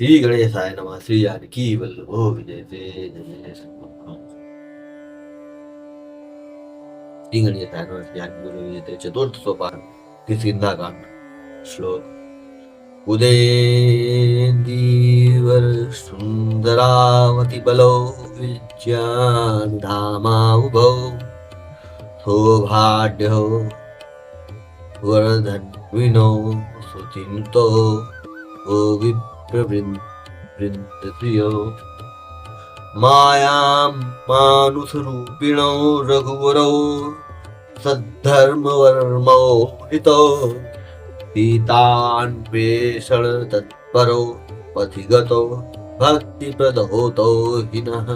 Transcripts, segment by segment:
श्री गणेशाय नमः। श्री जानकी वल्लभो विजयते। जय जय श्री गणेशाय नमः। श्री जानकी वल्लभो विजयते। चतुर्थ सोपान किष्किंधा कांड। श्लोक। उदयेन्दीवर सुंदरावति बलो विज्ञानधामाउभौ सौभाग्यो वरधन्विनो सुचिन्तो ओ विप्रवृन्दप्रियो मायां मानुषरूपिणो रघुवरौ सद्धर्मवर्मौ हितो सीतान्वेषण तत्परो पथिगतो भक्तिप्रदहोतो हिनः।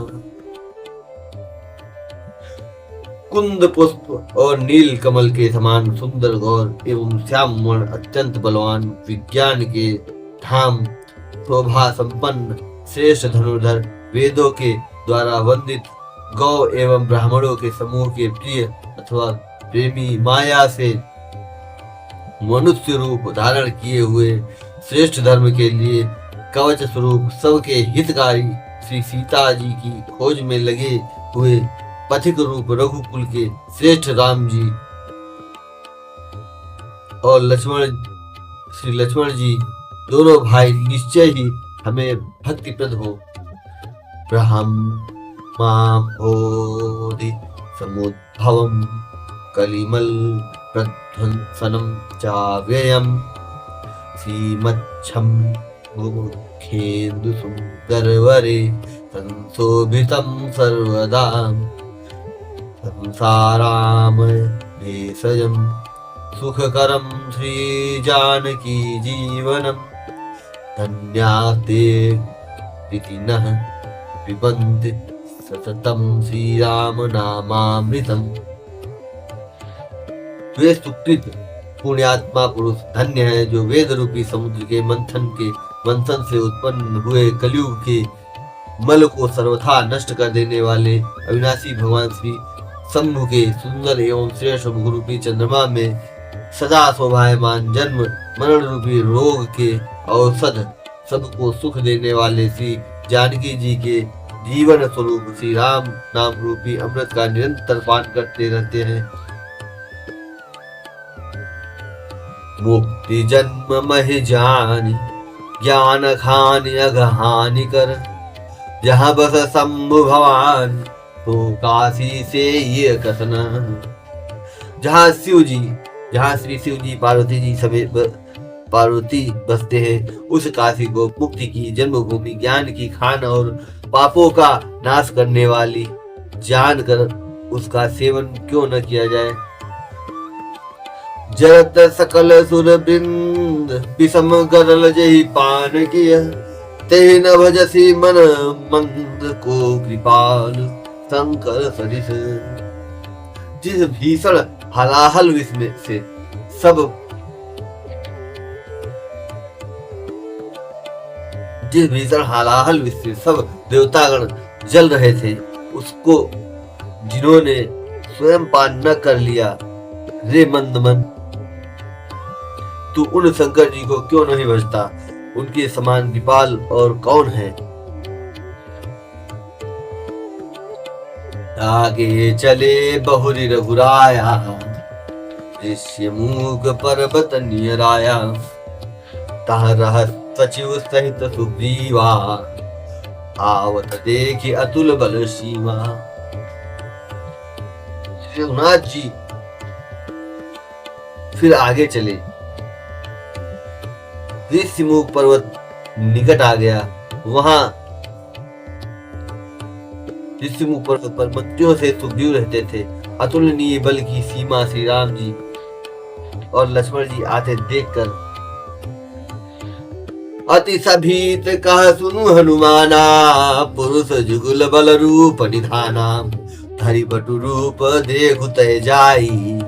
कुंद पुष्प और नील कमल के समान सुंदर गौर एवं श्याम वर्ण अत्यंत बलवान विज्ञान के धाम शोभा संपन्न श्रेष्ठ धनुर्धर वेदों के द्वारा वंदित गौ एवं ब्राह्मणों के समूह के प्रिय अथवा प्रेमी माया से मनुष्य रूप धारण किए हुए श्रेष्ठ धर्म के लिए कवच स्वरूप सबके हितकारी श्री सीता जी की खोज में लगे हुए पथिक रूप रघुकुल के श्रेष्ठ राम जी और श्री लक्ष्मण जी दोनों भाई निश्चय ही हमें भक्तिप्रद हो। ब्रह्माभोधि समुद्भवं कलिमल प्रध्वंसनं चाव्ययम् श्रीमच्छं मुखेन्दु सुन्दरवरे संशोभितं सर्वदा संसारामय भेषजं सुखकरं श्रीजानकी जीवनं धन्यास्ते विधिनः पिबन्ति सततं श्रीराम नामामृतम्। वे सुकृत पुण्यात्मा पुरुष धन्य है जो वेद रूपी समुद्र के मंथन से उत्पन्न हुए कलयुग के मल को सर्वथा नष्ट कर देने वाले अविनाशी भगवान श्री शंभु के सुंदर एवं श्रेष्ठ मुखरूपी चंद्रमा में सदा शोभायमान जन्म मरण रूपी रोग के औषध सबको सुख देने वाले श्री जानकी जी के जीवन स्वरूप श्री राम नाम रूपी अमृत का निरंतर पान करते रहते हैं। मुक्ति जन्म महि जानी ज्ञान खानि अगहानि कर जहाँ बस शंभु भगवान तो काशी से ये कसना। जहाँ श्री शिव जी पार्वती जी समेत पार्वती बसते हैं उस काशी को मुक्ति की जन्मभूमि ज्ञान की खान और पापों का नाश करने वाली जानकर उसका सेवन क्यों न किया जाए। जरत सकल सुर वृंद विषम गरल जही पान किया तेन भजसी मन मंद को कृपाल शंकर सरिस। जिस भीषण हलाहल विष में से सब देवतागण जल रहे थे उसको जिन्होंने स्वयं पान न कर लिया रे मंद मन तू उन शंकर जी को क्यों नहीं बचता। उनके समान कृपाल और कौन है। आगे चले बहुरी रघुराया ऋष्यमूक पर्वत नियराया तह रह सचिव सहित सुग्रीवा आवत देखी अतुल बल सीमा। रघुनाथ जी फिर आगे चले। ऋष्यमूक पर्वत निकट आ गया। वहां ऋष्यमूक पर्वत पर मंत्रियों से सुग्रीव रहते थे। अतुलनीय बल की सीमा श्री राम जी और लक्ष्मण जी आते देखकर अति सभीत कह सुनु हनुमाना पुरुष जुगुल बल रूप निधाना धरि बटु रूप देखु तय जाई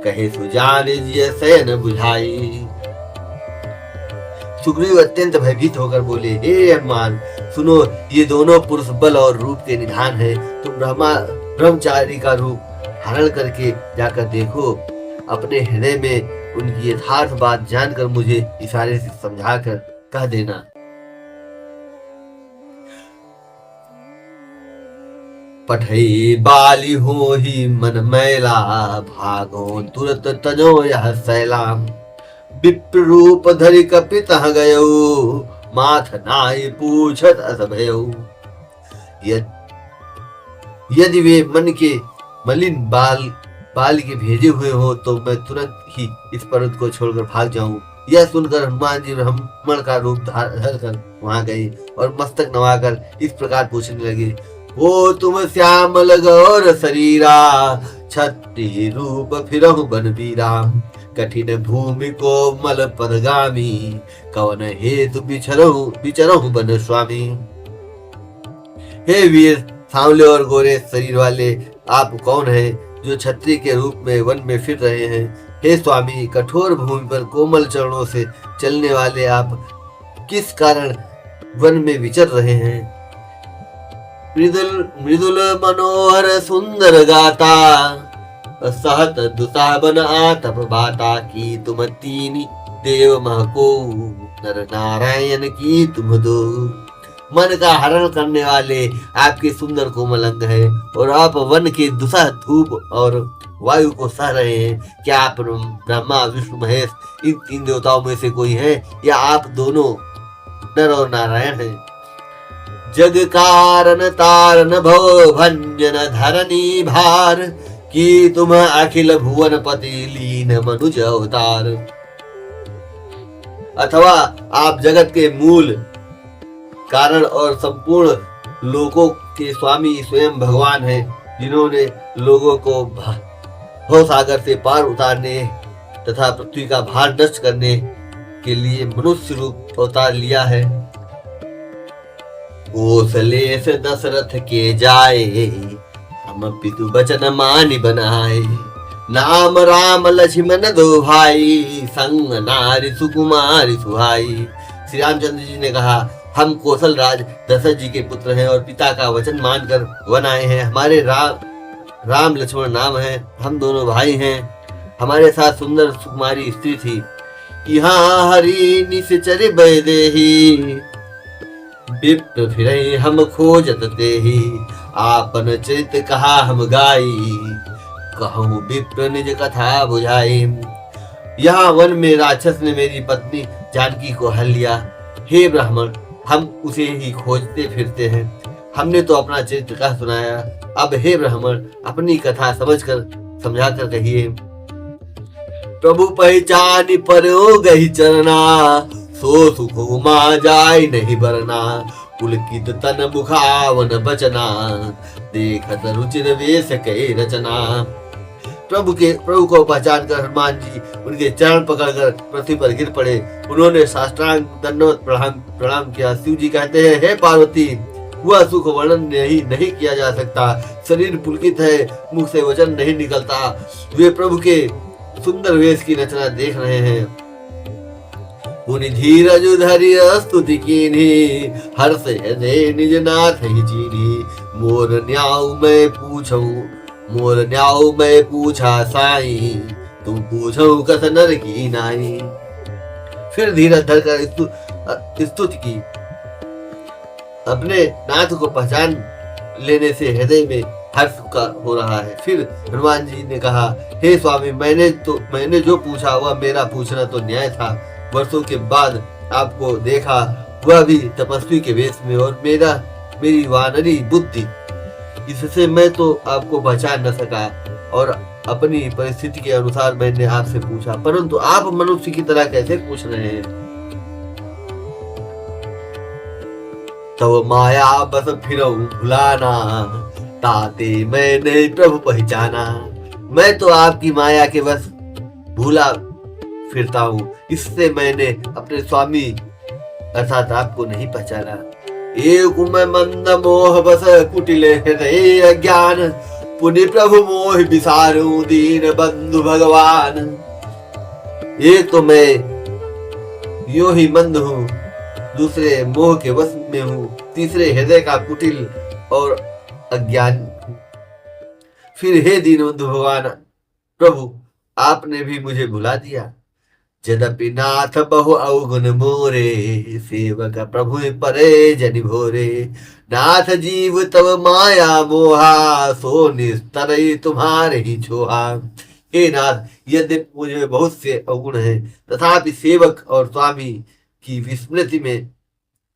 कहे सुजान जिय शयन बुझाई। सुग्रीव अत्यंत भयभीत होकर बोले, हे हनुमान सुनो, ये दोनों पुरुष बल और रूप के निधान है। तुम ब्रह्मचारी का रूप धारण करके जाकर देखो। अपने हृदय में उनकी यथार्थ बात जानकर मुझे इशारे से समझाकर कह देना। पठई बाली हो ही मन मैला, भागो तुरत तजो यह सैलाम। विप्र रूप धरि कपित गयो, माथ नाई पूछत अस भयो। यदि वे मन के मलिन बाल के भेजे हुए हो तो मैं तुरंत ही इस पर्वत को छोड़कर भाग जाऊं। यह सुनकर हनुमान जी ब्राह्मण का रूप धर कर वहां गए और मस्तक नवाकर इस प्रकार पूछने लगे, ओ तुम श्यामल गौर शरीरा, छत्री रूप फिरहु बन वीरा। कठिन भूमि को मल पदगामी, कवन हेतु बिचरहु बन स्वामी। हे वीर सांवले और गोरे शरीर वाले, आप कौन हैं जो छत्री के रूप में वन में फिर रहे हैं? हे स्वामी, कठोर भूमि पर कोमल चरणों से चलने वाले आप किस कारण वन में विचर रहे हैं? मृदुल मनोहर सुंदर गाता, सहत दुसाबन आतप बाता। की तुम तीन देव महको, नर नारायण की तुम दो। मन का हरण करने वाले आपके सुंदर कोमल अंग है और आप वन के दुसह धूप और वायु को सह रहे हैं। क्या आप ब्रह्मा विष्णु महेश इन तीन देवताओं में से कोई है, या आप दोनों नर और नारायण हैं? जग कारण तारण भव भंजन धरनी भार, की तुम अखिल भुवन पति लीन मनुज अवतार। अथवा आप जगत के मूल कारण और संपूर्ण लोकों के स्वामी स्वयं भगवान हैं, जिन्होंने लोगों को भव सागर से पार उतारने तथा पृथ्वी का भार नष्ट करने के लिए मनुष्य रूप अवतार लिया है। कौशलेश दशरथ के जाए, हम पितु बचन मानि बनाए। नाम राम लक्ष्मण दो भाई, संग नारी सुकुमारी सुहाई। श्री रामचंद्र जी ने कहा, हम कौशल राज दशरथ जी के पुत्र हैं और पिता का वचन मानकर वन आए हैं। हमारे राम लक्ष्मण नाम है, हम दोनों भाई हैं। हमारे साथ सुंदर सुकुमारी स्त्री थी। यहाँ हरि निश्चर बैदेही, विप्र फिरहि हम खोजत तेहि। आपन चरित कहा हम गाई, कहूँ विप्र निज कथा बुझाई। यहाँ वन में राक्षस ने मेरी पत्नी जानकी को हल लिया। हे ब्राह्मण, हम उसे ही खोजते फिरते हैं। हमने तो अपना चरित्र कह सुनाया, अब हे ब्राह्मण अपनी कथा समझाकर कहिए। प्रभु पहचान परो गही चरना, सो सुख उमा जाय नहीं बरना। पुलकित तन मुखावन बचना, देखत रुचिर वेश के रचना। प्रभु को पहचान कर हनुमान जी उनके चरण पकड़कर पृथ्वी पर गिर पड़े। उन्होंने साष्टांग दंडवत प्रणाम किया। शिव जी कहते हैं, हे पार्वती, वह सुख वर्णन नहीं किया जा सकता। शरीर पुलकित है, मुख से वचन नहीं निकलता। वे प्रभु के सुंदर वेश की रचना देख रहे हैं। मुनि धीरज धरि स्तुति कीन्ही, हर्ष हृदय निज नाथ ही चीन्ही। मोर न्याऊ मैं पूछा साई, तुम पूछो कस नर की नाई। फिर धीरज धरकर स्तुति की। अपने नाथ को पहचान लेने से हृदय में हर्ष का हो रहा है। फिर हनुमान जी ने कहा, हे स्वामी, मैंने जो पूछा वह मेरा पूछना तो न्याय था। वर्षों के बाद आपको देखा, वह भी तपस्वी के वेश में, और मेरी वानरी बुद्धि, इससे मैं तो आपको पहचान न सका और अपनी परिस्थिति के अनुसार मैंने आपसे पूछा, परंतु आप मनुष्य की तरह कैसे पूछ रहे हैं? तब माया बस फिरऊ भुलाना, ताते मैंने प्रभु पहचाना। मैं तो आपकी माया के बस भूला फिरता हूँ, इससे मैंने अपने स्वामी अर्थात आपको नहीं पहचाना। एक मैं मंद मोह बस कुटिल हृदय अज्ञान, पुनि प्रभु मोह विसारू दीन बंधु भगवान। एक तो मैं यूं ही मंद हूँ, दूसरे मोह के वश में हूँ, तीसरे हृदय का कुटिल और अज्ञान। फिर हे दीन बंधु भगवान, प्रभु आपने भी मुझे भुला दिया। यद्यपि नाथ बहु अवगुण मोरे, सेवक प्रभु परे जनि भोरे। नाथ जीव तब माया मोहा, सो निस्तरई तुम्हारे ही छोहा। हे नाथ, यद्यपि मुझे बहुत से अवगुण हैं, तथापि सेवक और स्वामी की विस्मृति में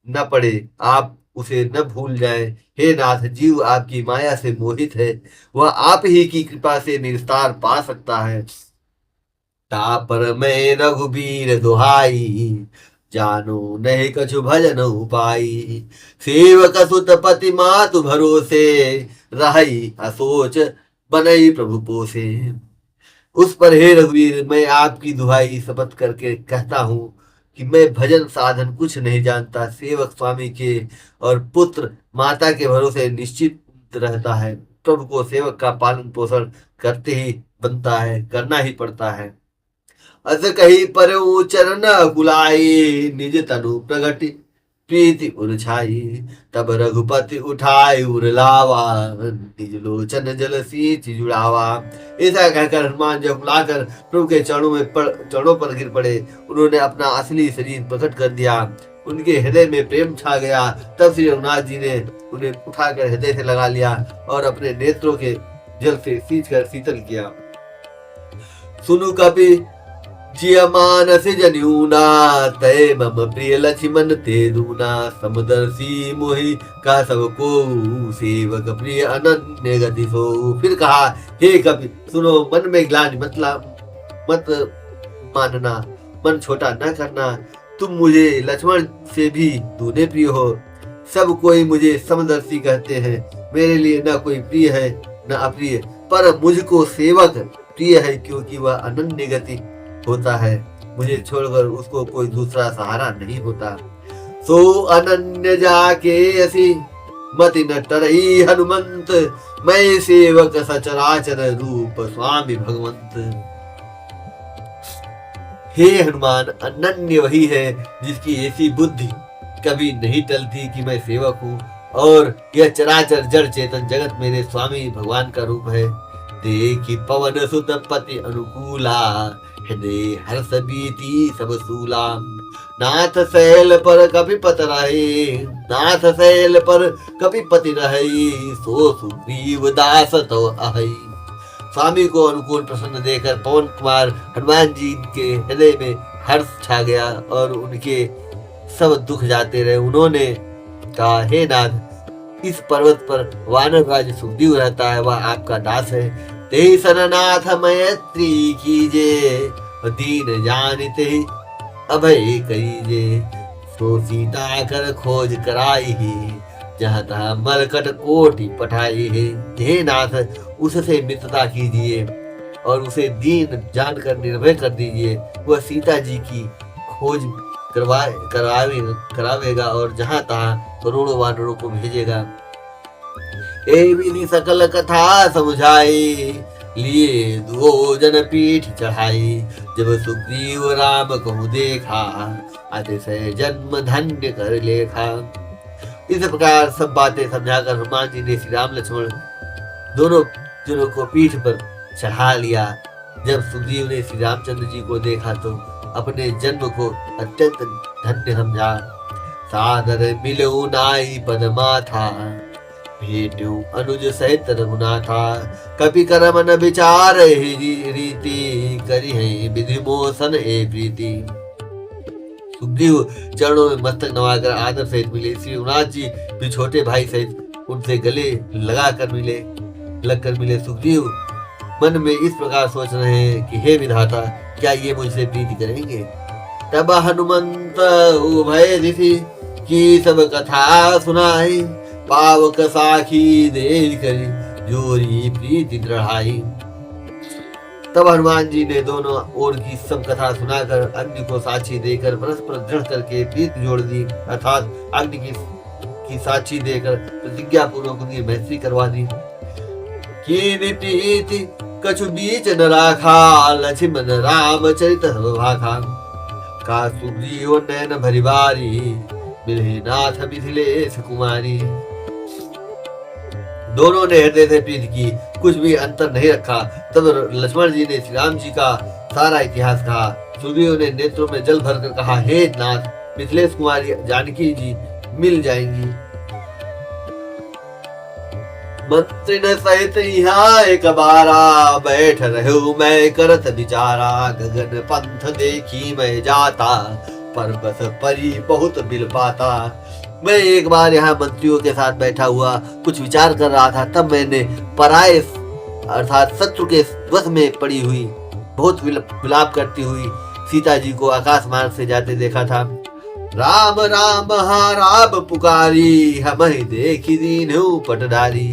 न पड़े, आप उसे न भूल जाएं। हे नाथ, जीव आपकी माया से मोहित है, वह आप ही की कृपा से निस्तार पा सकता है। तापर मैं रघुबीर दुहाई, जानो नहीं कछु भजन उपाई। सेवक सुत पति मातु भरोसे, रही असोच बनई प्रभु पोसे। उस पर हे रघुवीर, मैं आपकी दुहाई शपथ करके कहता हूँ कि मैं भजन साधन कुछ नहीं जानता। सेवक स्वामी के और पुत्र माता के भरोसे निश्चित रहता है। प्रभु को सेवक का पालन पोषण करते ही बनता है, करना ही पड़ता है। अस कही पर चरण कुलाई, निज तनु प्रगति प्रीति उरछाई। तब रघुपति उठाई उरलावा, निज लोचन जल सींच जुड़ावा। ऐसा कहकर हनुमान जब बुलाकर प्रभु के चरणों पर गिर पड़े, उन्होंने अपना असली शरीर प्रकट कर दिया। उनके हृदय में प्रेम छा गया। तब श्री रघुनाथ जी ने उन्हें उठाकर हृदय से लगा लिया और अपने नेत्रों के जल से सींच कर शीतल किया। सुनु कपि जिय मानस जन्यूना, तय मम प्रिय लक्ष्मण ते दूना। समदर्शी मोहि का सबको, सेवक प्रिय अनन्य गति सो। फिर कहा, हे कपि सुनो, मन में ग्लानि मत मानना, मन छोटा न करना। तुम मुझे लक्ष्मण से भी दूने प्रिय हो। सब कोई मुझे समदर्शी कहते हैं। मेरे लिए न कोई प्रिय है न अप्रिय, पर मुझको सेवक प्रिय है, क्योंकि वह अनन्य गति होता है। मुझे छोड़कर उसको कोई दूसरा सहारा नहीं होता। सो अनन्य जाके असी मति न टरई हनुमंत, मैं सेवक सचराचर रूप स्वामी भगवंत। हे हनुमान, अनन्य वही है जिसकी ऐसी बुद्धि कभी नहीं टलती कि मैं सेवक हूँ, और यह चराचर जड़ चेतन जगत मेरे स्वामी भगवान का रूप है। देखी पवन सुत पति अनुकूला, हृदय हर्ष बीती सब सूला। नाथ शैल पर कपिपत रहे, नाथ शैल पर कपिपति रहे। सो सुग्रीव दास तो अहै। स्वामी को अनुकूल प्रसन्न देकर पवन कुमार हनुमान जी के हृदय में हर्ष छा गया और उनके सब दुख जाते रहे। उन्होंने कहा, हे नाथ, इस पर्वत पर वानर राज सुग्रीव रहता है, वह आपका दास है। तेहि सरनाथ मैत्री कीजे, दीन जानिते अभय करीजे। सो सीता कर खोज कराई, जहाँ तहाँ मरकट कोटि पठाई है। हे नाथ, उससे मित्रता कीजिए और उसे दीन जानकर निर्भय कर दीजिए। वह सीता जी की खोज करावेगा और जहाँ तहाँ करोड़ों वानरों को भेजेगा। ए विधि सकल कथा समझाई, लिए दो जन पीठ चढ़ाई। जब सुग्रीव राम कहूँ देखा, अतिशय जन्म धन्य कर लेखा। इस प्रकार सब बातें समझाकर हनुमान जी ने श्री राम लक्ष्मण दोनों जनों को पीठ पर चढ़ा लिया। जब सुग्रीव ने श्री रामचंद्र जी को देखा तो अपने जन्म को अत्यंत धन्य समझा। सादर मिलऊ नाई पद माथा, भेटू अनुज सहित रघुनाथा। कपि करम न विचार रीति, करी है विधि मोसन ए प्रीति। सुग्रीव चरणों में मस्तक नवाकर आदर सहित मिले। श्री रघुनाथ जी भी छोटे भाई सहित उनसे गले लगकर मिले। सुग्रीव मन में इस प्रकार सोच रहे हैं कि हे विधाता, क्या ये मुझसे प्रीति करेंगे। तब हनुमंत उभय ऋषि की सब कथा सुनाई, पावक साखी दे करी जोरी प्रीति दृढ़ाई। तब हनुमान जी ने दोनों ओर की सब कथा सुनाकर अग्नि को साक्षी देकर परस्पर दृढ़ करके प्रीति जोड़ दी, अर्थात अग्नि की साक्षी देकर प्रतिज्ञा पूर्वक उनकी मैत्री करवा दी। कीनि प्रीति कछु बीच न राखा, लक्ष्मण राम चरित भाखा। का सुग्रीव नयन भरी बारी, मिले नाथ मिथिलेश कुमारी। दोनों ने हृदय से प्रीति की, कुछ भी अंतर नहीं रखा। तब लक्ष्मण जी ने श्री राम जी का सारा इतिहास कहा। सुग्रीव ने नेत्रों में जल भरकर कहा, हे नाथ, मिथिलेश कुमारी जानकी जी मिल जाएंगी। मंत्री न सहित यहाँ एक बारा, बैठ रहूं मैं करत विचारा। गगन पंथ देखी मैं जाता, पर बस परी बहुत बिल पाता। मैं एक बार यहाँ मंत्रियों के साथ बैठा हुआ कुछ विचार कर रहा था, तब मैंने पराये अर्थात शत्रु के वश में पड़ी हुई बहुत विलाप करती हुई सीता जी को आकाश मार्ग से जाते देखा था। राम राम हाराब पुकारी, हम ही देखी दीन पटधारी।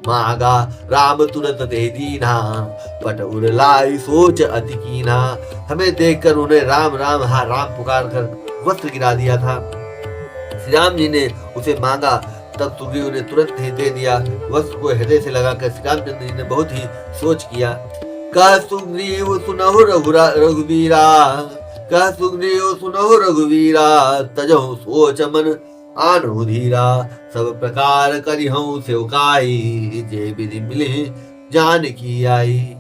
मागा राम तुरंत दे दीना, पट उड़लाई सोच अति कीना। हमें देखकर उन्हें राम राम हा राम पुकार कर वस्त्र गिरा दिया था। श्री राम जी ने उसे मांगा, तब सुग्रीव ने तुरंत ही दे दिया। वस्त्र को हृदय से लगाकर श्री रामचंद्र जी ने बहुत ही सोच किया। कह सुग्रीव सुनहु रघुवीरा, कह सुग्रीव सुनहु रघुवीरा। तजहु सोच मन आनहु धीरा, सब प्रकार करिहु सेवकाई। जे विधि मिले जानकी आई।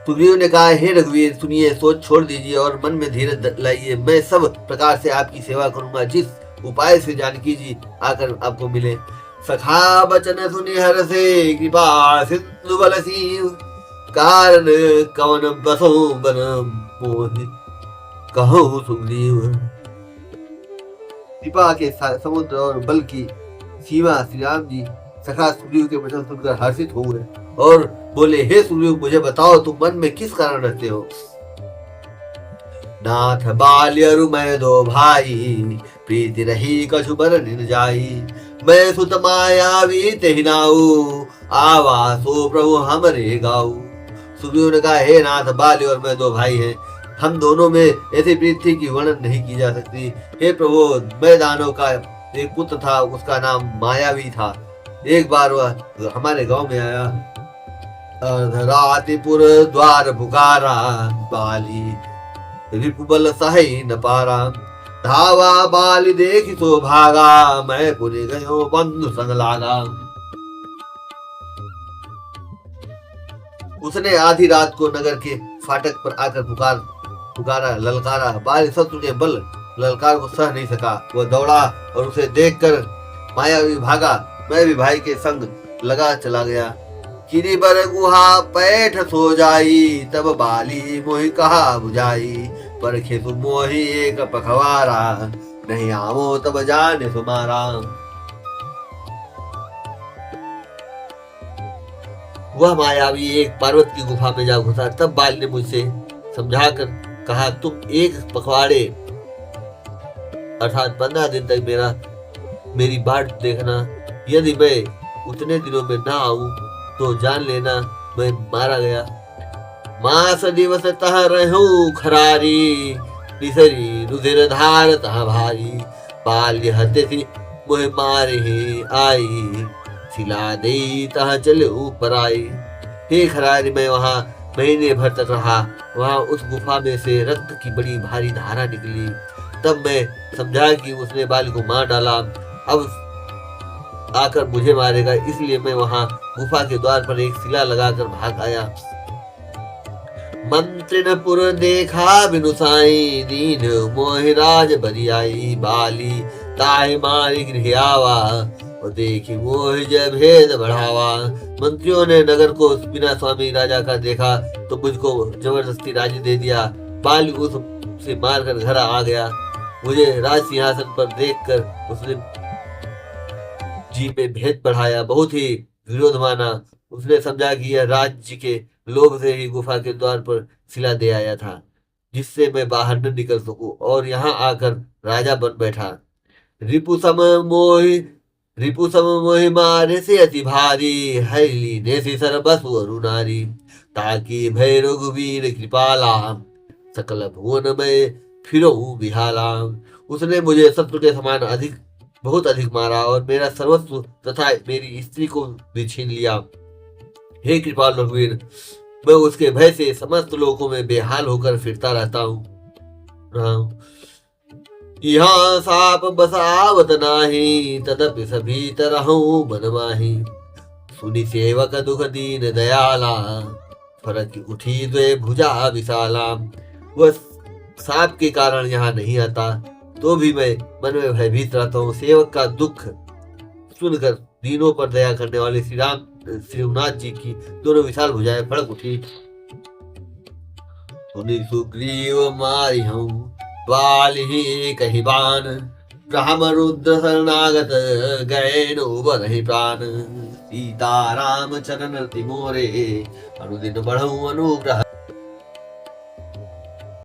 सुग्रीव ने कहा, हे रघुवीर, सुनिए, सोच छोड़ दीजिए और मन में धीरज लाइए। मैं सब प्रकार से आपकी सेवा करूंगा, जिस उपाय से जानकी जी आकर आपको मिले। सखा बचन सुनि हर से, कृपा सिंधु बलसी। कारण कवन बसो बन मोहि, कहो सुग्रीव। कृपा के समुद्र और बल की सीमा श्री राम जी सखा सुग्रीव के वचन सुनकर हर्षित हो गए और बोले, हे सुग्रीव, मुझे बताओ तुम मन में किस कारण रहते हो। नाथ बाल्यरु मैं दो भाई, प्रीति रही कछु बर निन जाई। मैं सुत मायावी तेहि नाऊ, आवासो प्रभु हमरे गाऊ। सुग्रीव ने कहा, हे नाथ, बाल्य और मैं दो भाई हैं। हम दोनों में ऐसी प्रीति की वर्णन नहीं की जा सकती। हे प्रभु, मैं दानव का एक पुत्र था, उसका नाम मायावी था। एक बार वह हमारे गांव में आया। रातिपुर द्वार पुकारा, बाली रिपुबल सही न पारा। धावा बाली देखी तो भागा, मैं पुरी गयो बंधु संग लागा। उसने आधी रात को नगर के फाटक पर आकर पुकारा, ललकारा। बाली शत्रु के बल ललकार को सह नहीं सका। वह दौड़ा और उसे देखकर मायावी भागा। मैं भी भाई के संग लगा चला गया। किरी बर गुहा पैठ सो जाई, तब बाली मोहि कहा बुझाई। पर खेतु मोहि एक पखवारा, नहीं आवो तब जाने सुमारा। वह मायावी एक पर्वत की गुफा में जा घुसा। तब बाल ने मुझसे समझाकर कहा, तुम एक पखवाड़े अर्थात 15 दिन तक मेरी बाट देखना। यदि मैं उतने दिनों में ना आऊं तो जान लेना मैं मारा गया। मास दिवस तह रहूं खरारी, निसरी रुधिर धार तह भारी। बाल्य हते थी मोह मारे आई, सिला दे तह चले ऊपर आई। हे खरारी, मैं वहां महीने भर तक रहा। वहां उस गुफा में से रक्त की बड़ी भारी धारा निकली। तब मैं समझा कि उसने बाल को मार डाला, अब आकर मुझे मारेगा, इसलिए मैं वहां गुफा के द्वार पर एक शिला लगाकर भाग आया। मंत्री न पुर देखा बिनु साई, दीन मोहि राज बरियाई। बाली ताहि मारी गृह आवा, और देखी मोहि जय भेद बढ़ावा। मंत्रियों ने नगर को बिना स्वामी राजा का देखा तो मुझको जबरदस्ती राज्य दे दिया। बाली उसे मारकर घर आ गया। मुझे राज सिंहासन पर देखकर उसने जी में भेद बढ़ाया, बहुत ही विरोध माना। उसने समझा कि यह राज्य के लोभ से ही गुफा के द्वार पर शिला दे आया था, जिससे मैं बाहर न निकल सकूं, और यहाँ आकर राजा बन बैठा। रिपु सम मोहि मारे से अति भारी, हैली नेसी सर बसु अरु नारी। ताकि भय रघुवीर कृपाला, सकल भुवन में फिरो बिहाला। उसने मुझे शत्रु के समान बहुत अधिक मारा और मेरा सर्वस्व तथा मेरी स्त्री को भी छीन लिया। हे कृपाल रघुवीर, मैं उसके भय से समस्त लोगों में बेहाल होकर फिरता रहता हूँ। यहाँ साप बसावत नाही, तदपि सभी तरहूं मन माही। सुनि सेवक दुख दीन दयाला, फरक उठी द्वे भुजा विशालाम। वह सांप के कारण यहाँ नहीं आता, तो भी मैं मन में भयभीत रहता हूँ। सेवक का दुख सुनकर दीनों पर दया करने वाले श्री रघुनाथ जी की दोनों विशाल भुजाएं फड़क उठी। सुनि सुग्रीव मारि हूँ बाल ही कही बान, ब्रह्म रुद्र शरणागत गए नो बरहि प्राण। सीता राम चरण रति मोरे, अनुदिन बढ़ऊ अनुग्रह।